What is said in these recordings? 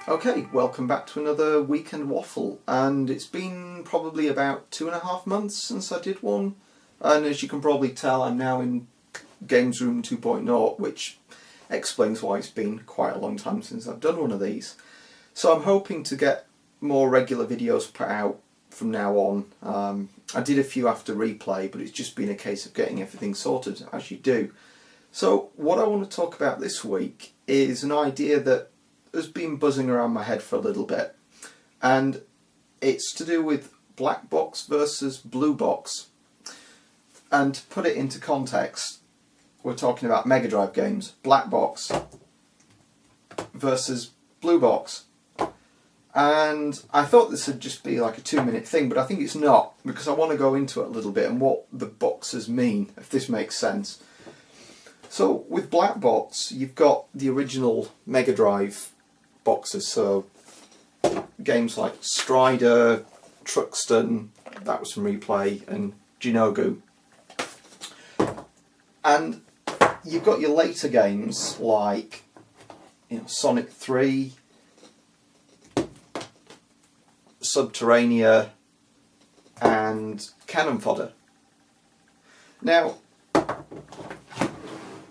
Okay, welcome back to another Weekend Waffle, and it's been probably about 2.5 months since I did one, and as you can probably tell I'm now in Games Room 2.0, which explains why it's been quite a long time since I've done one of these. So I'm hoping to get more regular videos put out from now on. I did a few after replay, but it's just been a case of getting everything sorted, as you do. So what I want to talk about this week is an idea that has been buzzing around my head for a little bit, and it's to do with black box versus blue box. And to put it into context, we're talking about Megadrive games, black box versus blue box. And I thought this would just be like a 2-minute thing, but I think it's not, because I want to go into it a little bit and what the boxes mean, if this makes sense. So with black box, you've got the original Megadrive boxes, so games like Strider, Truxton, that was from Replay, and Jinogu. And you've got your later games like Sonic 3, Subterranea, and Cannon Fodder. Now,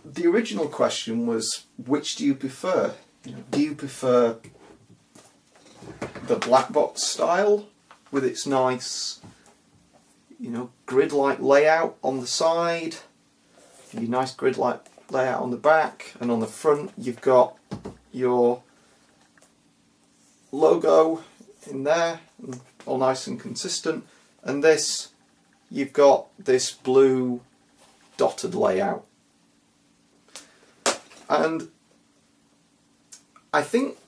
the original question was, which do you prefer? Do you prefer the black box style with its nice, grid-like layout on the side, your nice grid-like layout on the back, and on the front you've got your logo in there, all nice and consistent, and this, you've got this blue dotted layout. And I think,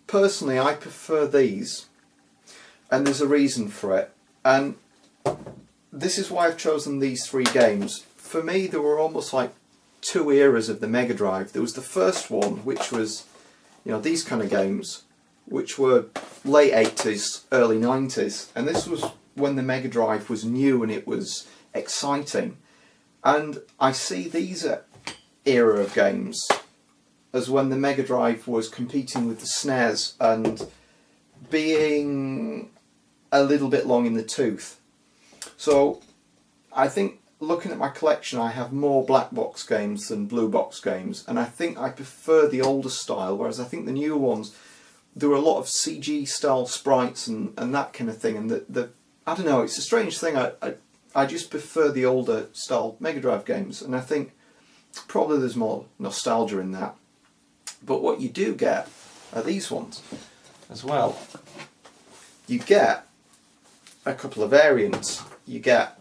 personally, I prefer these, and there's a reason for it, and this is why I've chosen these 3 games. For me, there were almost like 2 eras of the Megadrive. There was the first one, which was, these kind of games, which were late 80s, early 90s, and this was when the Megadrive was new and it was exciting. And I see these era of games as when the Megadrive was competing with the SNES and being a little bit long in the tooth. So I think, looking at my collection, I have more black box games than blue box games, and I think I prefer the older style, whereas I think the newer ones, there were a lot of CG style sprites and that kind of thing, and I don't know, it's a strange thing, I just prefer the older style Megadrive games, and I think probably there's more nostalgia in that. But what you do get are these ones as well. You get a couple of variants. You get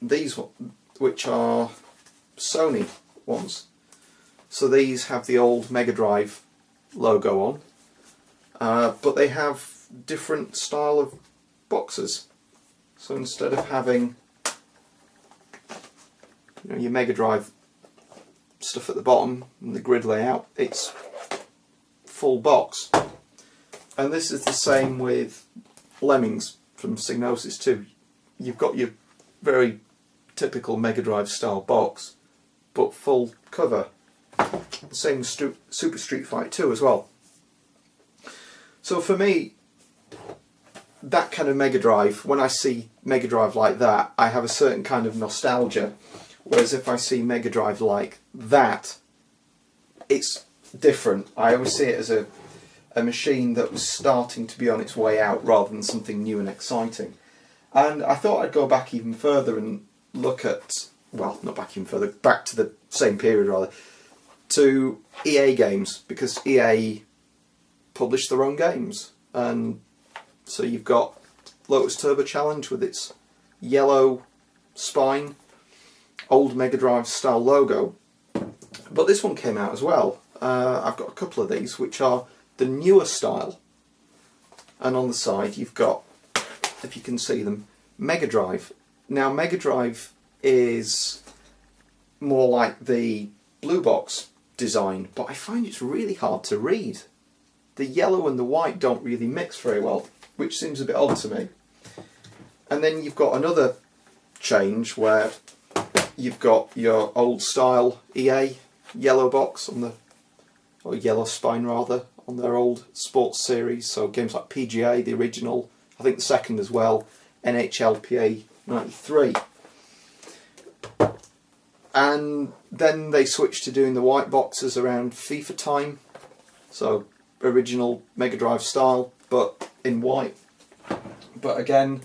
these ones, which are Sony ones. So these have the old Megadrive logo on, but they have different style of boxes. So instead of having your Megadrive stuff at the bottom and the grid layout, it's full box. And this is the same with Lemmings from Psygnosis 2. You've got your very typical Megadrive style box, but full cover. Same with Super Street Fighter 2 as well. So for me, that kind of Megadrive, when I see Megadrive like that, I have a certain kind of nostalgia. Whereas if I see Megadrive like that, it's different. I always see it as a machine that was starting to be on its way out rather than something new and exciting. And I thought I'd go back even further and look at, well, not back even further, back to the same period rather, to EA games, because EA published their own games. And so you've got Lotus Turbo Challenge with its yellow spine, old Megadrive style logo, but this one came out as well. I've got a couple of these which are the newer style, and on the side you've got, if you can see them, Megadrive. Now Megadrive is more like the blue box design, but I find it's really hard to read. The yellow and the white don't really mix very well, which seems a bit odd to me. And then you've got another change where you've got your old style EA yellow box on the, or yellow spine rather, on their old sports series, so games like PGA, the original, I think the second as well, NHLPA 93. And then they switched to doing the white boxes around FIFA time, so original Mega Drive style, but in white. But again,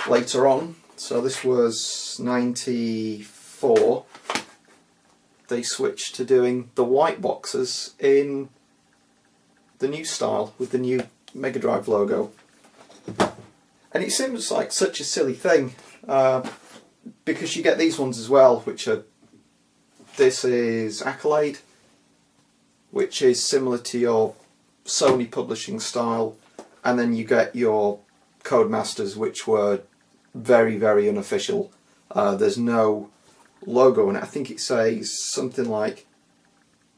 later on, so this was 94, they switched to doing the white boxes in the new style with the new Mega Drive logo. And it seems like such a silly thing, because you get these ones as well, which are, this is Accolade, which is similar to your Sony publishing style, and then you get your Codemasters, which were very, very unofficial. There's no logo, and I think it says something like,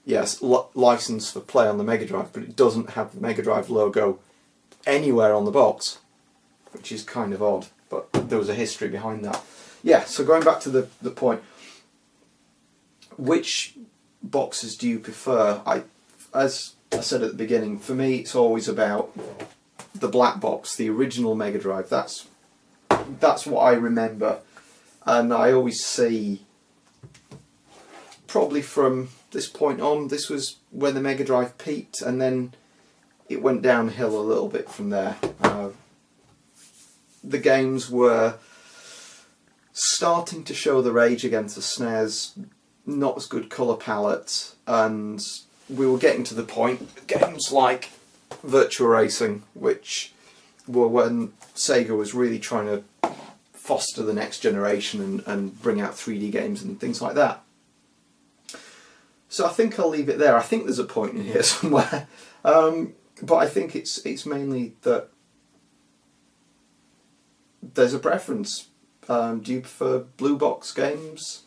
yes, license for play on the Mega Drive, but it doesn't have the Mega Drive logo anywhere on the box, which is kind of odd, but there was a history behind that. Yeah, so going back to the point, which boxes do you prefer? As I said at the beginning, for me it's always about the black box, the original Mega Drive. That's what I remember, and I always see, probably from this point on, this was when the Mega Drive peaked, and then it went downhill a little bit from there. The games were starting to show their age against the SNES, not as good colour palette, and we were getting to the point, games like Virtua Racing, which were when Sega was really trying to foster the next generation and bring out 3D games and things like that. So I think I'll leave it there. I think there's a point in here somewhere, but I think it's mainly that there's a preference. Do you prefer blue box games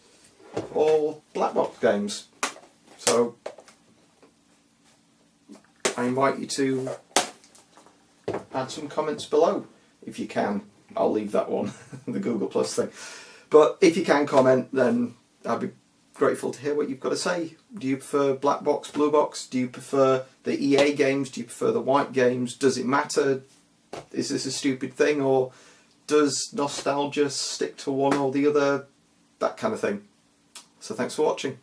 or black box games? So I invite you to add some comments below if you can. I'll leave that one, the Google Plus thing. But if you can comment, then I'd be grateful to hear what you've got to say. Do you prefer black box, blue box? Do you prefer the EA games? Do you prefer the white games? Does it matter? Is this a stupid thing, or does nostalgia stick to one or the other? That kind of thing. So thanks for watching.